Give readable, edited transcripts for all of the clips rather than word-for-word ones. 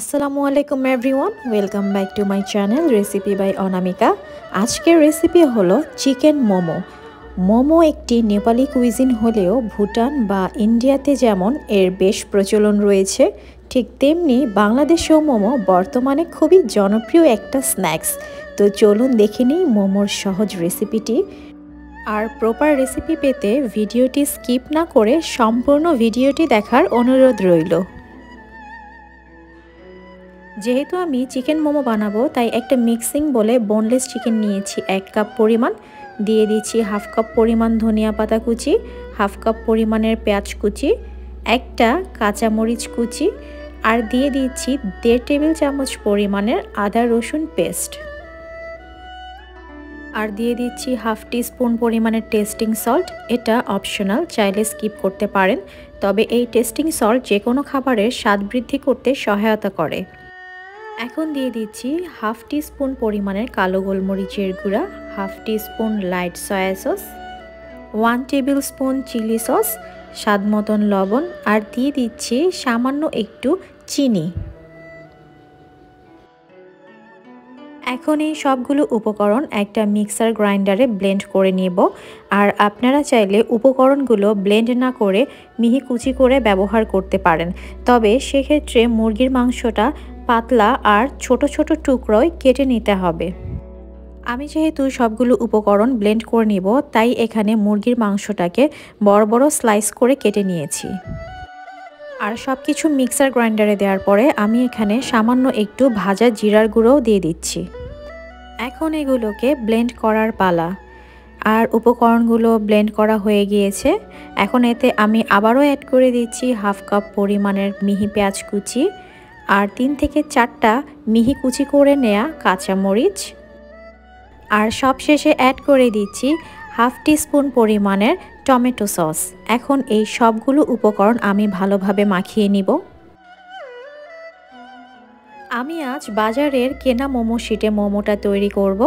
আসসালামু আলাইকুম everyone, welcome back to my channel recipe by Anamika. আজকের রেসিপি হলো চিকেন মোমো। মোমো একটি নেপালি কুইজিন হলেও ভুটান বা ইন্ডিয়াতে যেমন এর বেশ প্রচলন রয়েছে, ঠিক তেমনি বাংলাদেশেও মোমো বর্তমানে খুবই জনপ্রিয় একটা স্ন্যাক্স। তো চলুন দেখে নিই মোমোর সহজ রেসিপিটি। আর প্রপার রেসিপি পেতে ভিডিওটি স্কিপ না করে সম্পূর্ণ ভিডিওটি দেখার অনুরোধ রইল। যেহেতু আমি চিকেন মোমো বানাবো তাই একটা মিক্সিং বলে বোনলেস চিকেন নিয়েছি 1 কাপ পরিমাণ। দিয়ে দিচ্ছি হাফ কাপ পরিমাণ ধনিয়া পাতা কুচি, হাফ কাপ পরিমাণের পেঁয়াজ কুচি, একটা কাঁচামরিচ কুচি, আর দিয়ে দিচ্ছি 1.5 টেবিল চামচ পরিমাণের আদা রসুন পেস্ট। আর দিয়ে দিচ্ছি হাফ টিস্পুন পরিমাণের টেস্টিং সল্ট। এটা অপশনাল, চাইলে স্কিপ করতে পারেন, তবে এই টেস্টিং সল্ট যে কোনো খাবারের স্বাদ বৃদ্ধি করতে সহায়তা করে। এখন দিয়ে দিচ্ছি হাফ টিস্পুন পরিমাণের কালো গোলমরিচের গুঁড়া, half teaspoon light soya sauce, 1 tablespoon chilli sauce, স্বাদ মতন লবণ, আর দিয়ে দিচ্ছি সামান্য একটু চিনি। এখন এই সবগুলো উপকরণ একটা মিক্সার গ্রাইন্ডারে ব্লেন্ড করে নেব। আর আপনারা চাইলে উপকরণগুলো ব্লেন্ড না করে মিহি কুচি করে ব্যবহার করতে পারেন, তবে সেক্ষেত্রে মুরগির মাংসটা পাতলা আর ছোট ছোট টুকরোয় কেটে নিতে হবে। আমি যেহেতু সবগুলো উপকরণ ব্লেন্ড করে নিব, তাই এখানে মুরগির মাংসটাকে বড় বড় স্লাইস করে কেটে নিয়েছি। আর সব কিছু মিক্সার গ্রাইন্ডারে দেওয়ার পরে আমি এখানে সামান্য একটু ভাজা জিরার গুঁড়োও দিয়ে দিচ্ছি। এখন এগুলোকে ব্লেন্ড করার পালা। আর উপকরণগুলো ব্লেন্ড করা হয়ে গিয়েছে। এখন এতে আমি আবারও অ্যাড করে দিচ্ছি হাফ কাপ পরিমাণের মিহি পেঁয়াজ কুচি, আর 3 থেকে 4টা মিহি কুচি করে নেওয়া কাঁচামরিচ, আর সবশেষে অ্যাড করে দিচ্ছি হাফ টিস্পুন পরিমাণের টমেটো সস। এখন এই সবগুলো উপকরণ আমি ভালোভাবে মাখিয়ে নিব। আমি আজ বাজারের কেনা মোমো শিটে মোমোটা তৈরি করব,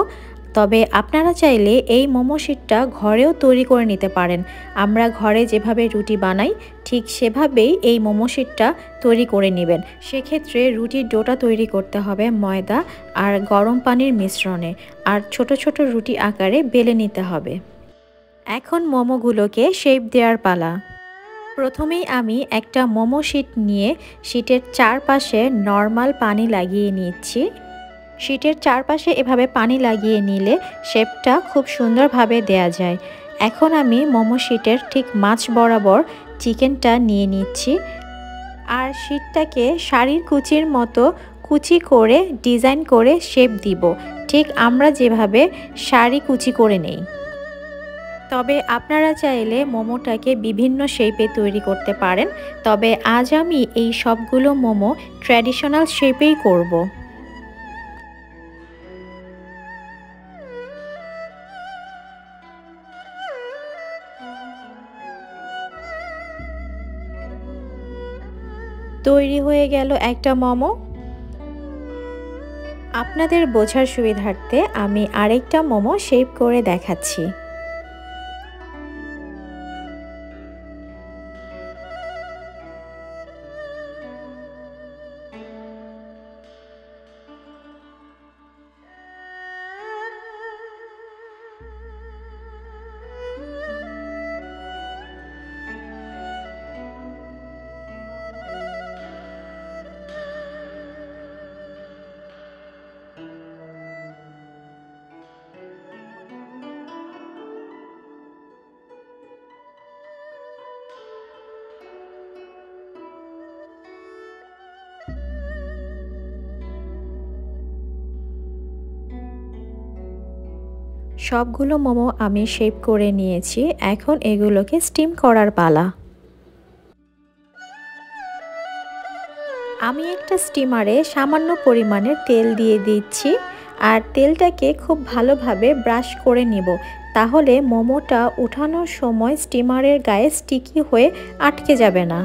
তবে আপনারা চাইলে এই মোমো শিটটা ঘরেও তৈরি করে নিতে পারেন। আমরা ঘরে যেভাবে রুটি বানাই ঠিক সেভাবেই এই মোমো শিটটা তৈরি করে নেবেন। সেক্ষেত্রে রুটির ডোটা তৈরি করতে হবে ময়দা আর গরম পানির মিশ্রণে, আর ছোট ছোট রুটি আকারে বেলে নিতে হবে। এখন মোমোগুলোকে শেপ দেওয়ার পালা। প্রথমেই আমি একটা মোমো শিট নিয়ে শিটের চারপাশে নর্মাল পানি লাগিয়ে নিচ্ছি। শিটের চারপাশে এভাবে পানি লাগিয়ে নিলে শেপটা খুব সুন্দরভাবে দেয়া যায়। এখন আমি মোমো শিটের ঠিক মাঝ বরাবর চিকেনটা নিয়ে নিচ্ছি, আর শিটটাকে শাড়ির কুচির মতো কুচি করে ডিজাইন করে শেপ দিব, ঠিক আমরা যেভাবে শাড়ি কুচি করে নেই। তবে আপনারা চাইলে মোমোটাকে বিভিন্ন শেপে তৈরি করতে পারেন, তবে আজ আমি এই সবগুলো মোমো ট্র্যাডিশনাল শেপেই করব। তৈরি হয়ে গেল একটা মোমো। আপনাদের বোঝার সুবিধার্থে আমি আরেকটা মোমো শেপ করে দেখাচ্ছি। সবগুলো মোমো আমি শেপ করে নিয়েছি। এখন এগুলোকে স্টিম করার পালা। আমি একটা স্টিমারে সামান্য পরিমাণে তেল দিয়ে দিচ্ছি, আর তেলটাকে খুব ভালোভাবে ব্রাশ করে নিব, তাহলে মোমোটা উঠানোর সময় স্টিমারের গায়ে স্টিকি হয়ে আটকে যাবে না।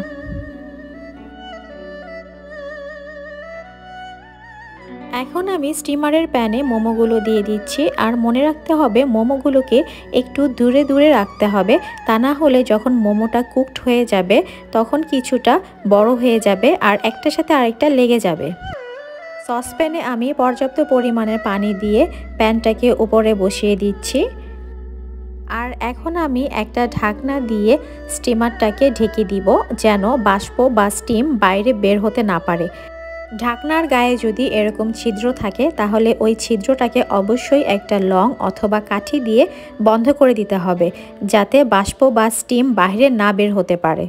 এখন আমি স্টিমারের প্যানে মোমোগুলো দিয়ে দিচ্ছি, আর মনে রাখতে হবে মোমোগুলোকে একটু দূরে দূরে রাখতে হবে, তা না হলে যখন মোমোটা কুকড হয়ে যাবে তখন কিছুটা বড় হয়ে যাবে আর একটার সাথে আরেকটা লেগে যাবে। সসপ্যানে আমি পর্যাপ্ত পরিমাণের পানি দিয়ে প্যানটাকে উপরে বসিয়ে দিচ্ছি। আর এখন আমি একটা ঢাকনা দিয়ে স্টিমারটাকে ঢেকে দিব, যেন বাষ্প বা স্টিম বাইরে বের হতে না পারে। ঢাকনার গায়ে যদি এরকম ছিদ্র থাকে তাহলে ওই ছিদ্রটাকে অবশ্যই একটা লং অথবা কাঠি দিয়ে বন্ধ করে দিতে হবে, যাতে বাষ্প বা স্টিম বাইরে না বের হতে পারে।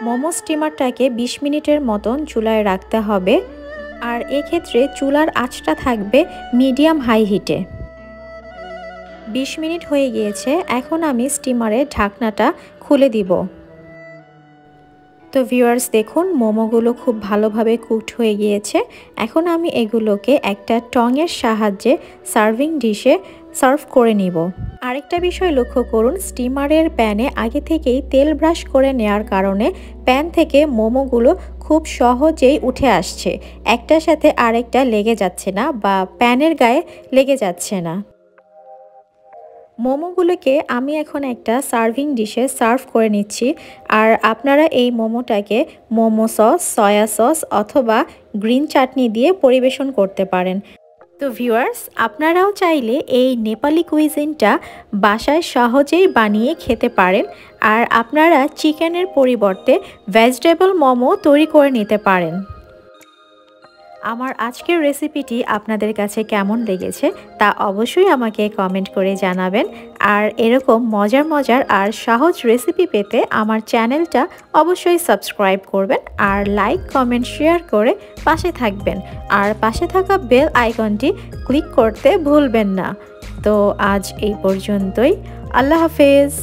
মোমো স্টিমারটাকে 20 মিনিটের মতন চুলায় রাখতে হবে, আর এক্ষেত্রে চুলার আঁচটা থাকবে মিডিয়াম হাই হিটে। 20 মিনিট হয়ে গিয়েছে, এখন আমি স্টিমারের ঢাকনাটা খুলে দিব। তো ভিউয়ার্স দেখুন, মোমোগুলো খুব ভালোভাবে কুকড হয়ে গিয়েছে। এখন আমি এগুলোকে একটা টঙের সাহায্যে সার্ভিং ডিশে সার্ভ করে নিব। আরেকটা বিষয় লক্ষ্য করুন, স্টিমারের প্যানে আগে থেকেই তেল ব্রাশ করে নেওয়ার কারণে প্যান থেকে মোমোগুলো খুব সহজেই উঠে আসছে, একটার সাথে আরেকটা লেগে যাচ্ছে না বা প্যানের গায়ে লেগে যাচ্ছে না। মোমোগুলোকে আমি এখন একটা সার্ভিং ডিশে সার্ভ করে নিচ্ছি। আর আপনারা এই মোমোটাকে মোমো সস, সয়া সস অথবা গ্রিন চাটনি দিয়ে পরিবেশন করতে পারেন। তো ভিউয়ার্স, আপনারাও চাইলে এই নেপালি কুইজিনটা বাসায় সহজেই বানিয়ে খেতে পারেন। আর আপনারা চিকেনের পরিবর্তে ভেজিটেবল মোমো তৈরি করে নিতে পারেন। আমার আজকের রেসিপিটি আপনাদের কাছে কেমন লেগেছে তা অবশ্যই আমাকে কমেন্ট করে জানাবেন। আর এরকম মজার মজার আর সহজ রেসিপি পেতে আমার চ্যানেলটা অবশ্যই সাবস্ক্রাইব করবেন, আর লাইক, কমেন্ট, শেয়ার করে পাশে থাকবেন। আর পাশে থাকা বেল আইকনটি ক্লিক করতে ভুলবেন না। তো আজ এই পর্যন্তই। আল্লাহ হাফেজ।